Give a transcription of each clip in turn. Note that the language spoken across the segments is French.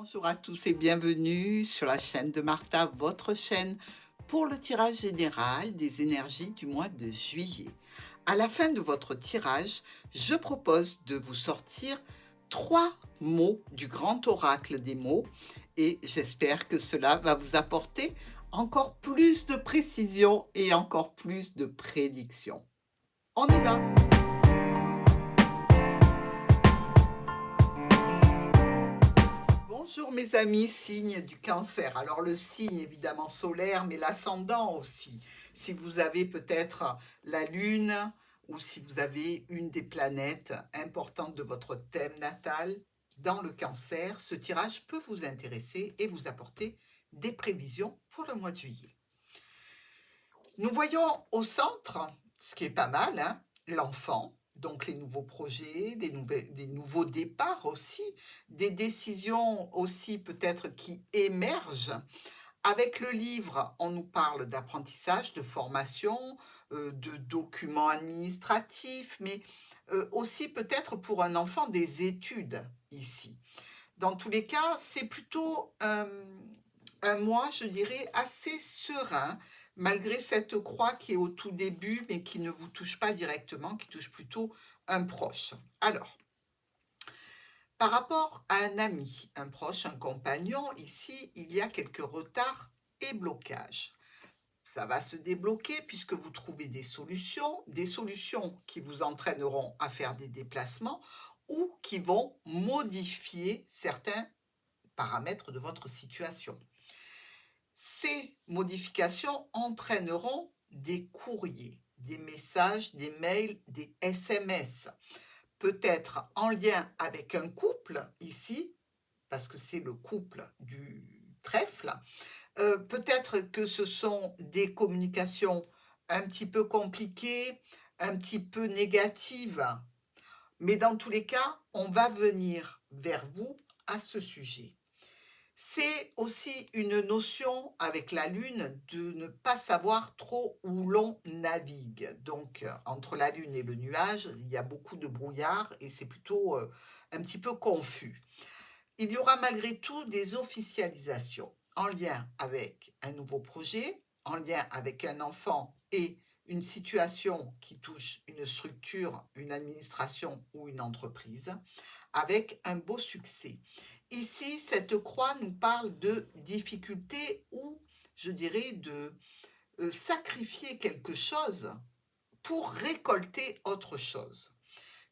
Bonjour à tous et bienvenue sur la chaîne de Martha, votre chaîne pour le tirage général des énergies du mois de juillet. À la fin de votre tirage, je propose de vous sortir 3 mots du grand oracle des mots et j'espère que cela va vous apporter encore plus de précision et encore plus de prédiction. On y va! Bonjour mes amis, signe du cancer. Alors le signe évidemment solaire, mais l'ascendant aussi. Si vous avez peut-être la lune ou si vous avez une des planètes importantes de votre thème natal dans le cancer, ce tirage peut vous intéresser et vous apporter des prévisions pour le mois de juillet. Nous voyons au centre, ce qui est pas mal, hein, l'enfant. Donc les nouveaux projets, des nouveaux départs aussi, des décisions aussi peut-être qui émergent. Avec le livre, on nous parle d'apprentissage, de formation, de documents administratifs, mais aussi peut-être pour un enfant des études ici. Dans tous les cas, c'est plutôt un mois, je dirais, assez serein, malgré cette croix qui est au tout début, mais qui ne vous touche pas directement, qui touche plutôt un proche. Alors, par rapport à un ami, un proche, un compagnon, ici, il y a quelques retards et blocages. Ça va se débloquer puisque vous trouvez des solutions qui vous entraîneront à faire des déplacements ou qui vont modifier certains paramètres de votre situation. Ces modifications entraîneront des courriers, des messages, des mails, des SMS, peut-être en lien avec un couple ici, parce que c'est le couple du trèfle, peut-être que ce sont des communications un petit peu compliquées, un petit peu négatives, mais dans tous les cas, on va venir vers vous à ce sujet. C'est aussi une notion avec la Lune de ne pas savoir trop où l'on navigue. Donc, entre la Lune et le nuage, il y a beaucoup de brouillard et c'est plutôt un petit peu confus. Il y aura malgré tout des officialisations en lien avec un nouveau projet, en lien avec un enfant et une situation qui touche une structure, une administration ou une entreprise, avec un beau succès. Ici, cette croix nous parle de difficultés ou, je dirais, de sacrifier quelque chose pour récolter autre chose.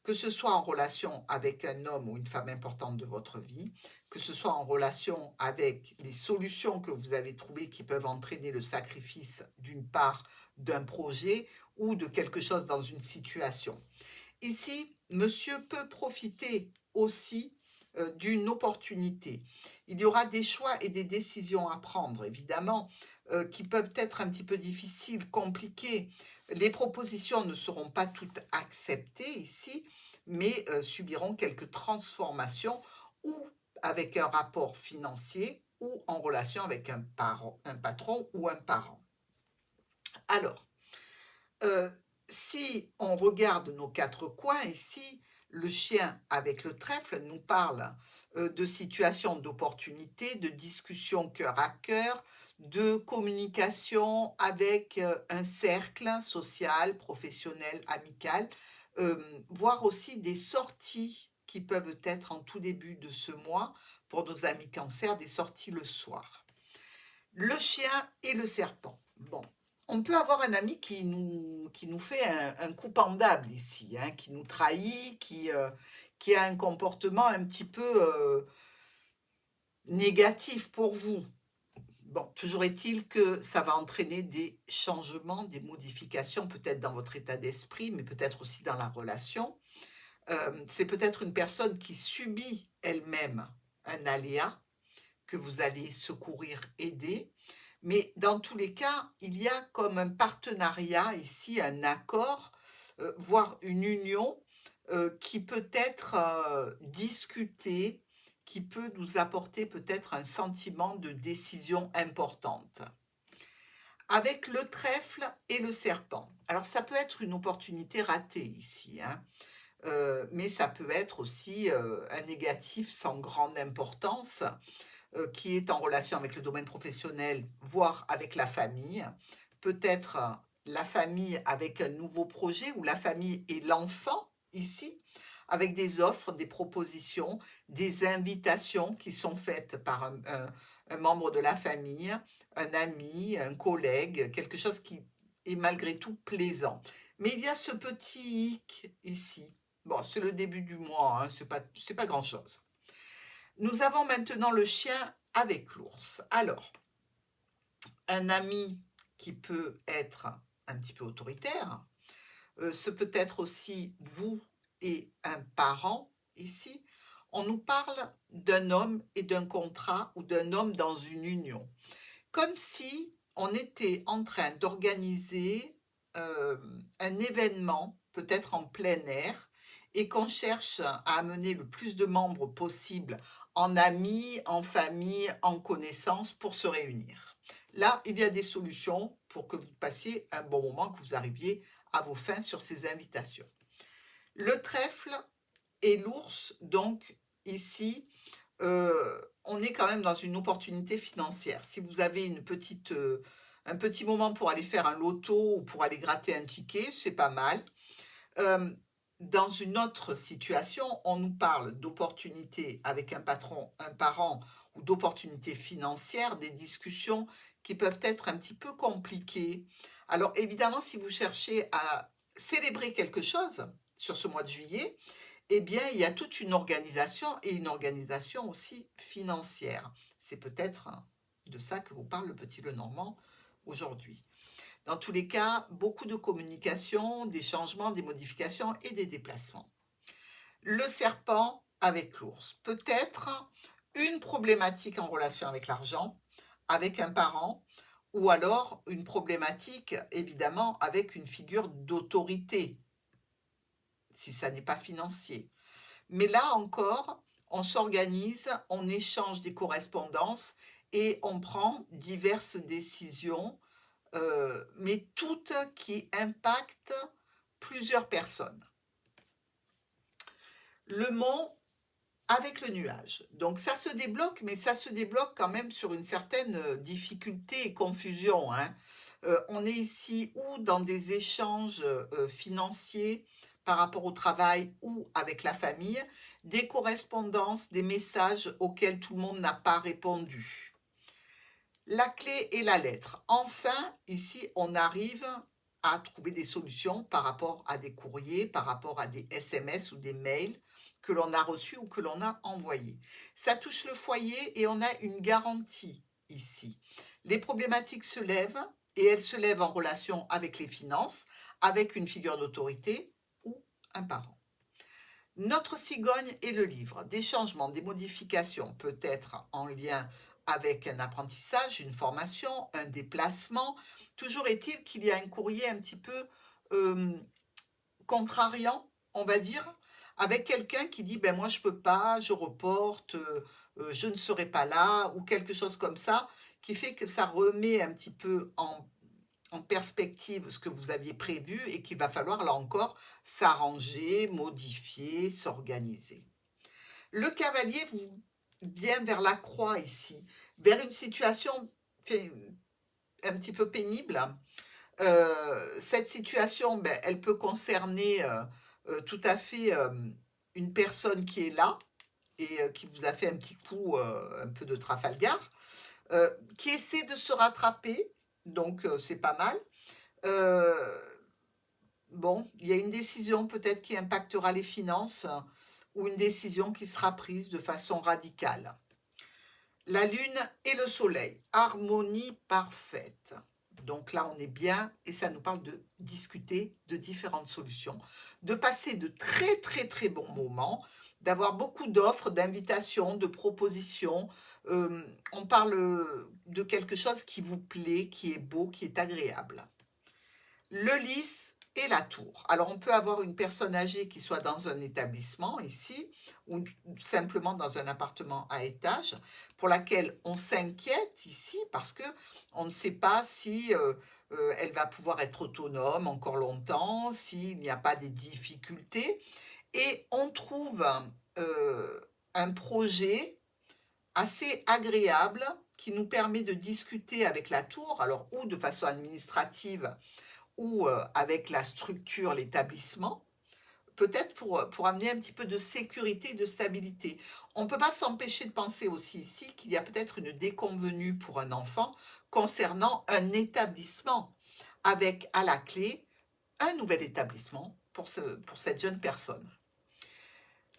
Que ce soit en relation avec un homme ou une femme importante de votre vie, que ce soit en relation avec les solutions que vous avez trouvées qui peuvent entraîner le sacrifice d'une part d'un projet ou de quelque chose dans une situation. Ici, monsieur peut profiter aussi d'une opportunité. Il y aura des choix et des décisions à prendre, évidemment, qui peuvent être un petit peu difficiles, compliquées. Les propositions ne seront pas toutes acceptées ici, mais subiront quelques transformations ou avec un rapport financier ou en relation avec un parent, un patron ou un parent. Alors, euh, si on regarde nos 4 coins ici, le chien avec le trèfle nous parle de situations d'opportunité, de discussions cœur à cœur, de communication avec un cercle social, professionnel, amical, voire aussi des sorties qui peuvent être en tout début de ce mois pour nos amis cancer, des sorties le soir. Le chien et le serpent. Bon, on peut avoir un ami qui nous fait un coup pendable ici, hein, qui nous trahit, qui a un comportement un petit peu négatif pour vous. Bon, toujours est-il que ça va entraîner des changements, des modifications, peut-être dans votre état d'esprit, mais peut-être aussi dans la relation. C'est peut-être une personne qui subit elle-même un aléa que vous allez secourir, aider. Mais dans tous les cas, il y a comme un partenariat ici, un accord, voire une union qui peut être discutée, qui peut nous apporter peut-être un sentiment de décision importante. Avec le trèfle et le serpent. Alors ça peut être une opportunité ratée ici, hein. mais ça peut être aussi un négatif sans grande importance, qui est en relation avec le domaine professionnel, voire avec la famille. Peut-être la famille avec un nouveau projet ou la famille et l'enfant ici, avec des offres, des propositions, des invitations qui sont faites par un membre de la famille, un ami, un collègue, quelque chose qui est malgré tout plaisant. Mais il y a ce petit hic ici. Bon, c'est le début du mois, hein, c'est pas grand-chose. Nous avons maintenant le chien avec l'ours. Alors, un ami qui peut être un petit peu autoritaire, ce peut être aussi vous et un parent ici. On nous parle d'un homme et d'un contrat ou d'un homme dans une union. Comme si on était en train d'organiser un événement, peut-être en plein air, et qu'on cherche à amener le plus de membres possible en amis, en famille, en connaissances pour se réunir. Là, il y a des solutions pour que vous passiez un bon moment, que vous arriviez à vos fins sur ces invitations. Le trèfle et l'ours, donc ici, on est quand même dans une opportunité financière. Si vous avez un petit moment pour aller faire un loto ou pour aller gratter un ticket, c'est pas mal. Euh, dans une autre situation, on nous parle d'opportunités avec un patron, un parent ou d'opportunités financières, des discussions qui peuvent être un petit peu compliquées. Alors évidemment, si vous cherchez à célébrer quelque chose sur ce mois de juillet, eh bien, il y a toute une organisation et une organisation aussi financière. C'est peut-être de ça que vous parle le Petit Lenormand aujourd'hui. Dans tous les cas, beaucoup de communication, des changements, des modifications et des déplacements. Le serpent avec l'ours. Peut-être une problématique en relation avec l'argent, avec un parent, ou alors une problématique évidemment avec une figure d'autorité, si ça n'est pas financier. Mais là encore, on s'organise, on échange des correspondances et on prend diverses décisions, mais toutes qui impactent plusieurs personnes. Le mont avec le nuage. Donc ça se débloque, mais ça se débloque quand même sur une certaine difficulté et confusion, hein. On est ici ou dans des échanges financiers par rapport au travail ou avec la famille, des correspondances, des messages auxquels tout le monde n'a pas répondu. La clé et la lettre. Enfin, ici, on arrive à trouver des solutions par rapport à des courriers, par rapport à des SMS ou des mails que l'on a reçus ou que l'on a envoyés. Ça touche le foyer et on a une garantie ici. Les problématiques se lèvent et elles se lèvent en relation avec les finances, avec une figure d'autorité ou un parent. Notre cigogne et le livre, des changements, des modifications, peut-être en lien avec un apprentissage, une formation, un déplacement. Toujours est-il qu'il y a un courrier un petit peu euh, contrariant, on va dire, avec quelqu'un qui dit ben moi je peux pas, je reporte, je ne serai pas là, ou quelque chose comme ça, qui fait que ça remet un petit peu en perspective ce que vous aviez prévu et qu'il va falloir là encore s'arranger, modifier, s'organiser. Le cavalier vous vient vers la croix ici, vers une situation un petit peu pénible. Cette situation, ben, elle peut concerner tout à fait une personne qui est là et qui vous a fait un petit coup, un peu de Trafalgar, qui essaie de se rattraper, donc c'est pas mal. Euh, bon, il y a une décision peut-être qui impactera les finances ou une décision qui sera prise de façon radicale. La lune et le soleil, harmonie parfaite. Donc là, on est bien et ça nous parle de discuter de différentes solutions, de passer de très très très bons moments, d'avoir beaucoup d'offres, d'invitations, de propositions. On parle de quelque chose qui vous plaît, qui est beau, qui est agréable. Le lys et la tour. Alors, on peut avoir une personne âgée qui soit dans un établissement ici, ou simplement dans un appartement à étage, pour laquelle on s'inquiète ici parce que on ne sait pas si elle va pouvoir être autonome encore longtemps, s'il n'y a pas des difficultés. Et on trouve un projet assez agréable qui nous permet de discuter avec la tour, alors ou de façon administrative ou avec la structure, l'établissement, peut-être pour amener un petit peu de sécurité et de stabilité. On ne peut pas s'empêcher de penser aussi ici qu'il y a peut-être une déconvenue pour un enfant concernant un établissement, avec à la clé un nouvel établissement pour cette jeune personne.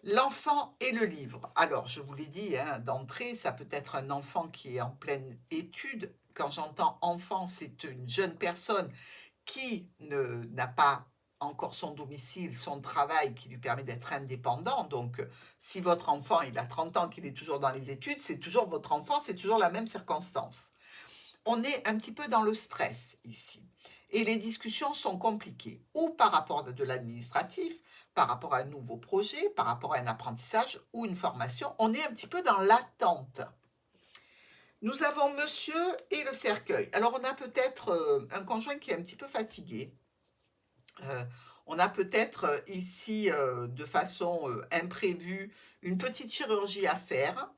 L'enfant et le livre. Alors, je vous l'ai dit hein, d'entrée, ça peut être un enfant qui est en pleine étude. Quand j'entends enfant, c'est une jeune personne qui n'a pas encore son domicile, son travail qui lui permet d'être indépendant. Donc, si votre enfant, il a 30 ans, qu'il est toujours dans les études, c'est toujours votre enfant, c'est toujours la même circonstance. On est un petit peu dans le stress ici. Et les discussions sont compliquées, ou par rapport de l'administratif, par rapport à un nouveau projet, par rapport à un apprentissage ou une formation. On est un petit peu dans l'attente. Nous avons monsieur et le cercueil. Alors, on a peut-être un conjoint qui est un petit peu fatigué. On a peut-être ici, de façon imprévue, une petite chirurgie à faire.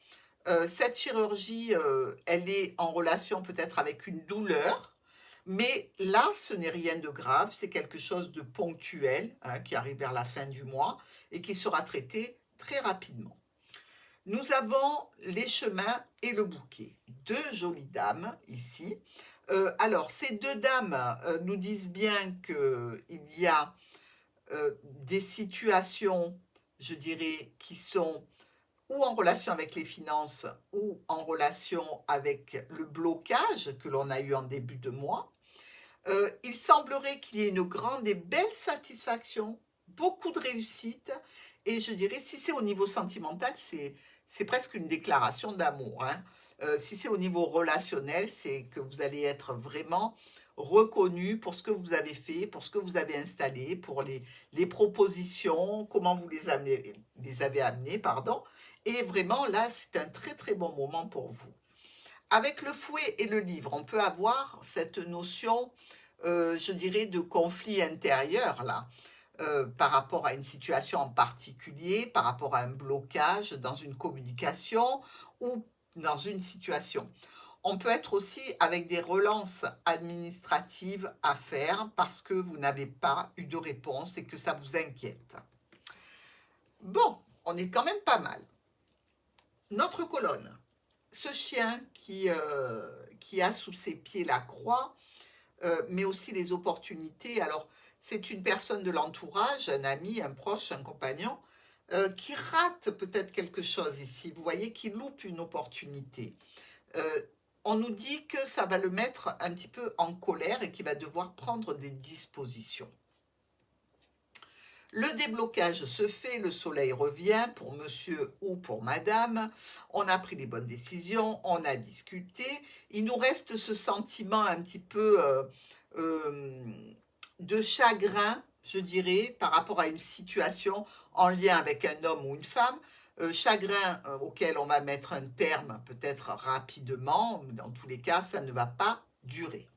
Cette chirurgie, elle est en relation peut-être avec une douleur, mais là, ce n'est rien de grave, c'est quelque chose de ponctuel hein, qui arrive vers la fin du mois et qui sera traité très rapidement. Nous avons les chemins et le bouquet. Deux jolies dames ici. Alors, ces deux dames nous disent bien qu'il y a des situations, je dirais, qui sont ou en relation avec les finances ou en relation avec le blocage que l'on a eu en début de mois. Il semblerait qu'il y ait une grande et belle satisfaction, beaucoup de réussite, et je dirais, si c'est au niveau sentimental, c'est presque une déclaration d'amour. Hein. Si c'est au niveau relationnel, c'est que vous allez être vraiment reconnu pour ce que vous avez fait, pour ce que vous avez installé, pour les propositions, comment vous les avez amenées, pardon. Et vraiment, là, c'est un très très bon moment pour vous. Avec le fouet et le livre, on peut avoir cette notion, je dirais, de conflit intérieur, là, par rapport à une situation en particulier, par rapport à un blocage dans une communication ou dans une situation. On peut être aussi avec des relances administratives à faire parce que vous n'avez pas eu de réponse et que ça vous inquiète. Bon, on est quand même pas mal. Notre colonne, ce chien qui a sous ses pieds la croix, mais aussi les opportunités. Alors, c'est une personne de l'entourage, un ami, un proche, un compagnon, qui rate peut-être quelque chose ici. Vous voyez, qui loupe une opportunité. Euh, on nous dit que ça va le mettre un petit peu en colère et qu'il va devoir prendre des dispositions. Le déblocage se fait, le soleil revient pour monsieur ou pour madame, on a pris les bonnes décisions, on a discuté, il nous reste ce sentiment un petit peu euh, de chagrin, je dirais, par rapport à une situation en lien avec un homme ou une femme, chagrin auquel on va mettre un terme peut-être rapidement, mais dans tous les cas, ça ne va pas durer.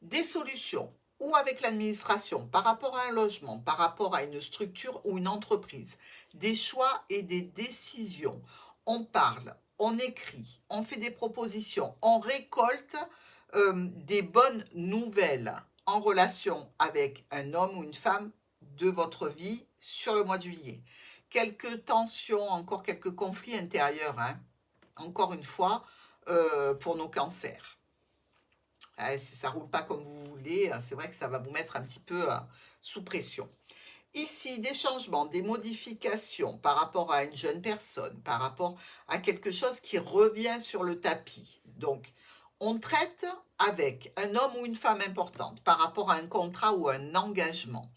Des solutions ou avec l'administration par rapport à un logement, par rapport à une structure ou une entreprise, des choix et des décisions. On parle, on écrit, on fait des propositions, on récolte des bonnes nouvelles en relation avec un homme ou une femme de votre vie sur le mois de juillet. Quelques tensions, encore quelques conflits intérieurs, hein, encore une fois, pour nos cancers. Si ça ne roule pas comme vous voulez, c'est vrai que ça va vous mettre un petit peu sous pression. Ici, des changements, des modifications par rapport à une jeune personne, par rapport à quelque chose qui revient sur le tapis. Donc, on traite avec un homme ou une femme importante par rapport à un contrat ou un engagement.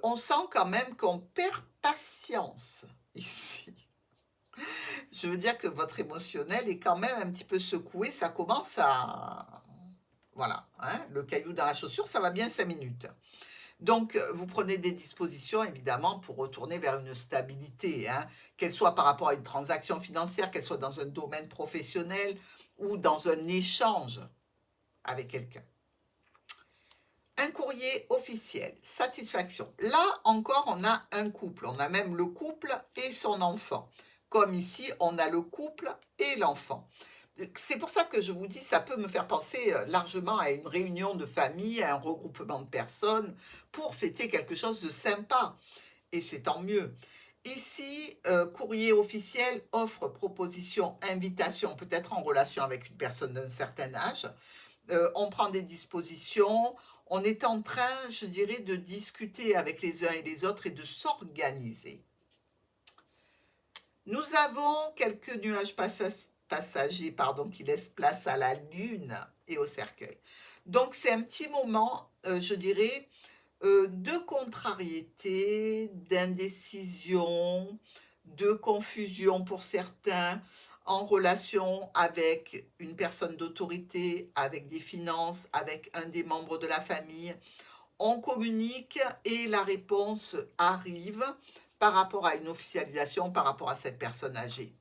On sent quand même qu'on perd patience ici. Je veux dire que votre émotionnel est quand même un petit peu secoué, ça commence à... Voilà, hein, le caillou dans la chaussure, ça va bien 5 minutes. Donc, vous prenez des dispositions, évidemment, pour retourner vers une stabilité, hein, qu'elle soit par rapport à une transaction financière, qu'elle soit dans un domaine professionnel ou dans un échange avec quelqu'un. Un courrier officiel, satisfaction. Là encore, on a un couple. On a même le couple et son enfant. Comme ici, on a le couple et l'enfant. C'est pour ça que je vous dis, ça peut me faire penser largement à une réunion de famille, à un regroupement de personnes pour fêter quelque chose de sympa. Et c'est tant mieux. Ici, courrier officiel, offre, proposition, invitation, peut-être en relation avec une personne d'un certain âge. On prend des dispositions, on est en train, je dirais, de discuter avec les uns et les autres et de s'organiser. Nous avons quelques nuages passagers qui laissent place à la lune et au cercueil. Donc c'est un petit moment, je dirais, de contrariété, d'indécision, de confusion pour certains en relation avec une personne d'autorité, avec des finances, avec un des membres de la famille. On communique et la réponse arrive par rapport à une officialisation, par rapport à cette personne âgée.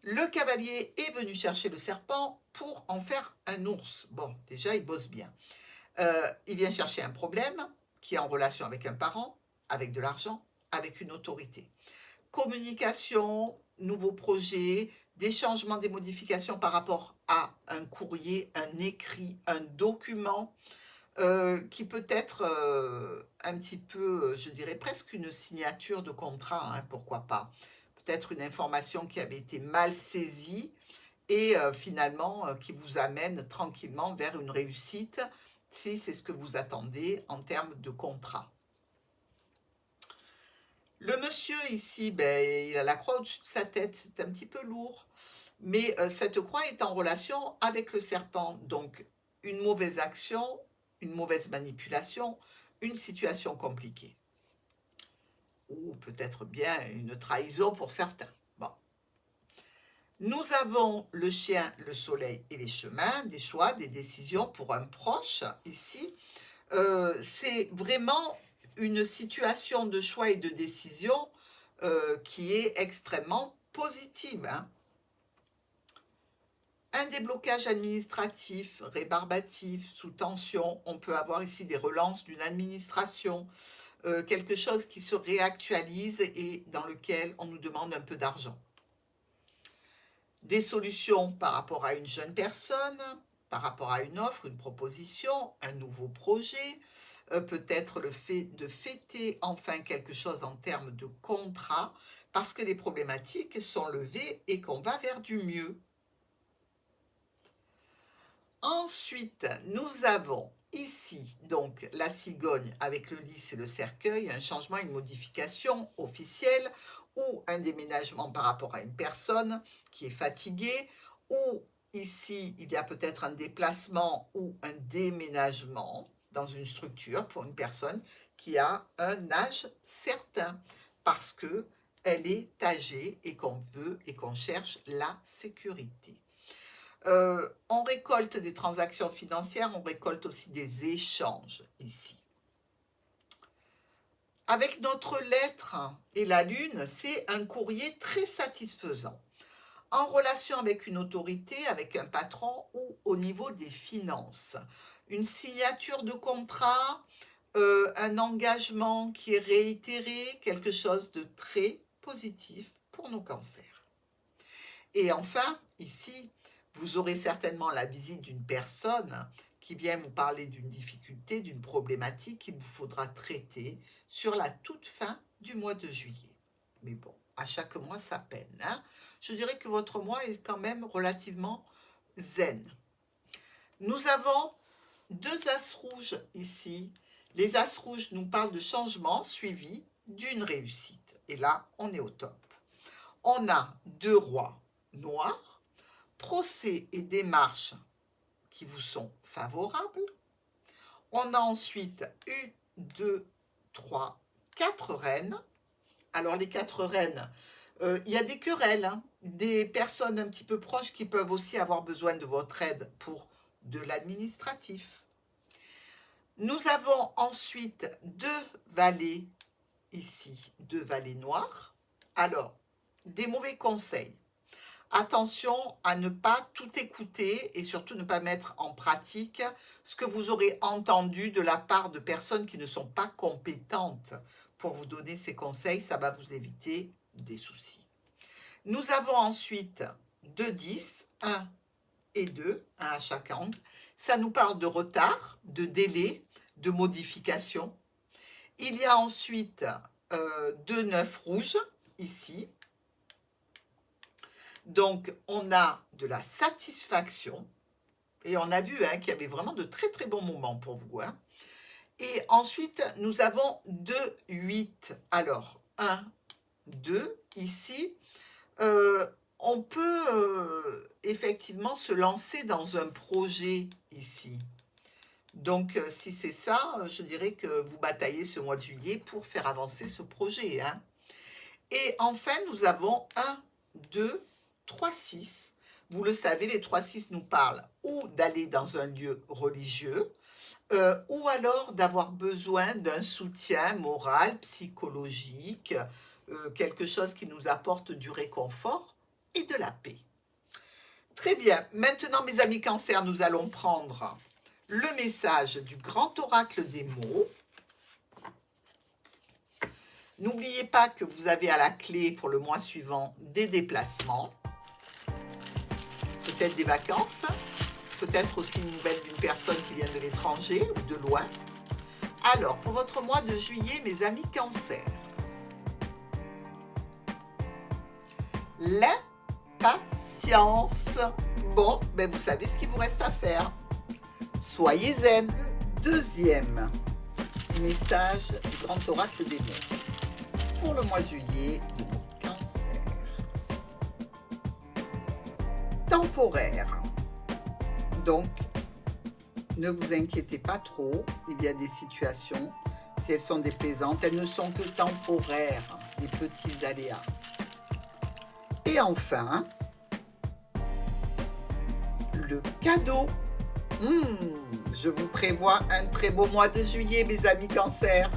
Le cavalier est venu chercher le serpent pour en faire un ours. Bon, déjà, il bosse bien. Il vient chercher un problème qui est en relation avec un parent, avec de l'argent, avec une autorité. Communication, nouveaux projets, des changements, des modifications par rapport à un courrier, un écrit, un document qui peut être un petit peu, je dirais presque une signature de contrat, hein, pourquoi pas. Peut-être une information qui avait été mal saisie et finalement qui vous amène tranquillement vers une réussite si c'est ce que vous attendez en termes de contrat. Le monsieur ici, ben, il a la croix au-dessus de sa tête, c'est un petit peu lourd, mais cette croix est en relation avec le serpent, donc une mauvaise action, une mauvaise manipulation, une situation compliquée, ou peut-être bien une trahison pour certains. Bon. Nous avons le chien, le soleil et les chemins, des choix, des décisions pour un proche ici. C'est vraiment une situation de choix et de décision qui est extrêmement positive, hein. Un déblocage administratif, rébarbatif, sous tension. On peut avoir ici des relances d'une administration, quelque chose qui se réactualise et dans lequel on nous demande un peu d'argent. Des solutions par rapport à une jeune personne, par rapport à une offre, une proposition, un nouveau projet, peut-être le fait de fêter enfin quelque chose en termes de contrat, parce que les problématiques sont levées et qu'on va vers du mieux. Ensuite, nous avons ici donc la cigogne avec le lys et le cercueil, un changement, une modification officielle ou un déménagement par rapport à une personne qui est fatiguée, ou ici il y a peut-être un déplacement ou un déménagement dans une structure pour une personne qui a un âge certain parce que elle est âgée et qu'on veut et qu'on cherche la sécurité. On récolte des transactions financières, on récolte aussi des échanges ici. Avec notre lettre et la lune, c'est un courrier très satisfaisant, en relation avec une autorité, avec un patron ou au niveau des finances. Une signature de contrat, un engagement qui est réitéré, quelque chose de très positif pour nos cancers. Et enfin, ici, vous aurez certainement la visite d'une personne qui vient vous parler d'une difficulté, d'une problématique qu'il vous faudra traiter sur la toute fin du mois de juillet. Mais bon, à chaque mois, ça peine, hein. Je dirais que votre mois est quand même relativement zen. Nous avons deux as rouges ici. Les as rouges nous parlent de changement suivi d'une réussite. Et là, on est au top. On a deux rois noirs, procès et démarches qui vous sont favorables. On a ensuite 1, 2, 3, 4 reines. Alors les 4 reines, il y a des querelles, hein, des personnes un petit peu proches qui peuvent aussi avoir besoin de votre aide pour de l'administratif. Nous avons ensuite 2 valets ici, 2 valets noirs. Alors, des mauvais conseils. Attention à ne pas tout écouter et surtout ne pas mettre en pratique ce que vous aurez entendu de la part de personnes qui ne sont pas compétentes pour vous donner ces conseils. Ça va vous éviter des soucis. Nous avons ensuite 2 10, 1 et 2, 1 à chaque angle. Ça nous parle de retard, de délai, de modification. Il y a ensuite 2 9 rouges ici. Donc, on a de la satisfaction. Et on a vu qu'il y avait vraiment de très très bons moments pour vous. Et ensuite, nous avons 2 8. Alors, 1, 2, ici. On peut effectivement se lancer dans un projet ici. Donc, si c'est ça, je dirais que vous bataillez ce mois de juillet pour faire avancer ce projet. Et enfin, nous avons 1, 2, 3, 6. Vous le savez, les 3, 6 nous parlent ou d'aller dans un lieu religieux, ou alors d'avoir besoin d'un soutien moral, psychologique, quelque chose qui nous apporte du réconfort et de la paix. Très bien. Maintenant, mes amis Cancer, nous allons prendre le message du grand oracle des mots. N'oubliez pas que vous avez à la clé pour le mois suivant des déplacements, peut-être des vacances, peut-être aussi une nouvelle d'une personne qui vient de l'étranger ou de loin. Alors, pour votre mois de juillet, mes amis Cancer, l'impatience. Bon, ben vous savez ce qu'il vous reste à faire. Soyez zen. Deuxième message du grand oracle des mots pour le mois de juillet de nos cancers. Temporaire. Donc, ne vous inquiétez pas trop. Il y a des situations, si elles sont déplaisantes, elles ne sont que temporaires, des petits aléas. Et enfin, le cadeau. Je vous prévois un très beau mois de juillet, mes amis Cancer.